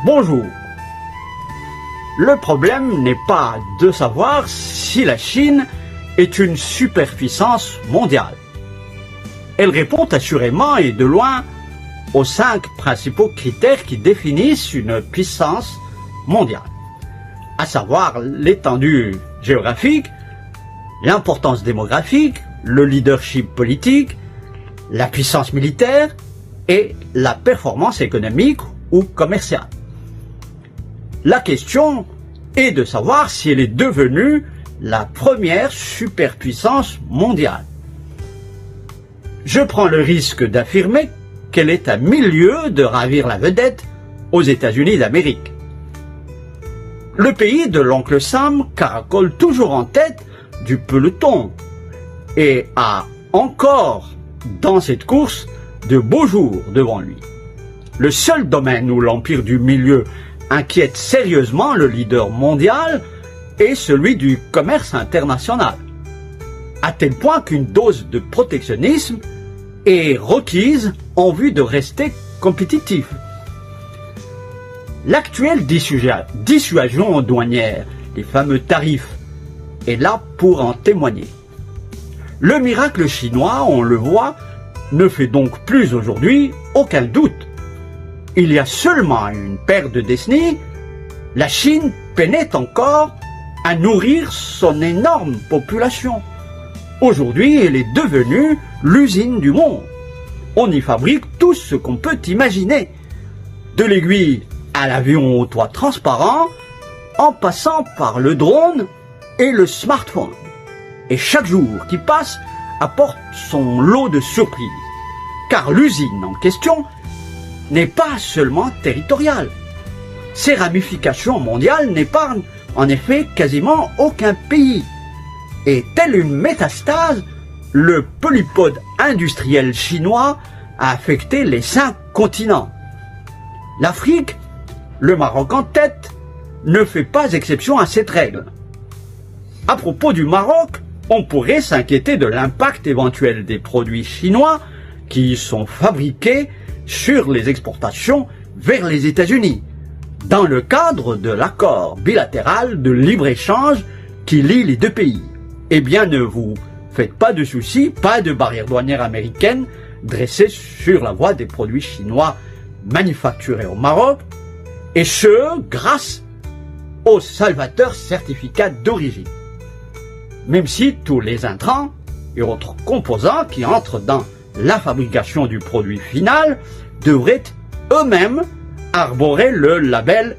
Bonjour. Le problème n'est pas de savoir si la Chine est une superpuissance mondiale. Elle répond assurément et de loin aux 5 principaux critères qui définissent une puissance mondiale, à savoir l'étendue géographique, l'importance démographique, le leadership politique, la puissance militaire et la performance économique ou commerciale. La question est de savoir si elle est devenue la première superpuissance mondiale. Je prends le risque d'affirmer qu'elle est à 1000 lieues de ravir la vedette aux États-Unis d'Amérique. Le pays de l'oncle Sam caracole toujours en tête du peloton et a encore dans cette course de beaux jours devant lui. Le seul domaine où l'empire du milieu inquiète sérieusement le leader mondial est celui du commerce international, à tel point qu'une dose de protectionnisme est requise en vue de rester compétitif. L'actuelle dissuasion douanière, les fameux tarifs, est là pour en témoigner. Le miracle chinois, on le voit, ne fait donc plus aujourd'hui aucun doute. Il y a seulement une paire de décennies, la Chine peinait encore à nourrir son énorme population. Aujourd'hui, elle est devenue l'usine du monde. On y fabrique tout ce qu'on peut imaginer, de l'aiguille à l'avion au toit transparent, en passant par le drone et le smartphone. Et chaque jour qui passe apporte son lot de surprises, car l'usine en question n'est pas seulement territoriale. Ses ramifications mondiales n'épargnent en effet quasiment aucun pays. Et tel une métastase, le polypode industriel chinois a affecté les 5 continents. L'Afrique, le Maroc en tête, ne fait pas exception à cette règle. À propos du Maroc, on pourrait s'inquiéter de l'impact éventuel des produits chinois qui sont fabriqués sur les exportations vers les États-Unis, dans le cadre de l'accord bilatéral de libre-échange qui lie les deux pays. Eh bien, ne vous faites pas de soucis, pas de barrière douanière américaine dressée sur la voie des produits chinois manufacturés au Maroc, et ce, grâce au salvateur certificat d'origine. Même si tous les intrants et autres composants qui entrent dans la fabrication du produit final devraient eux-mêmes arborer le label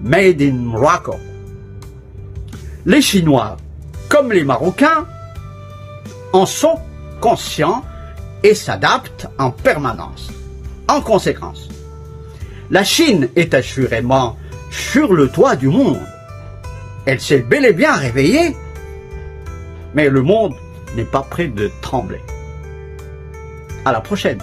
Made in Morocco. Les Chinois, comme les Marocains, en sont conscients et s'adaptent en permanence. En conséquence, la Chine est assurément sur le toit du monde. Elle s'est bel et bien réveillée, mais le monde n'est pas prêt de trembler. À la prochaine.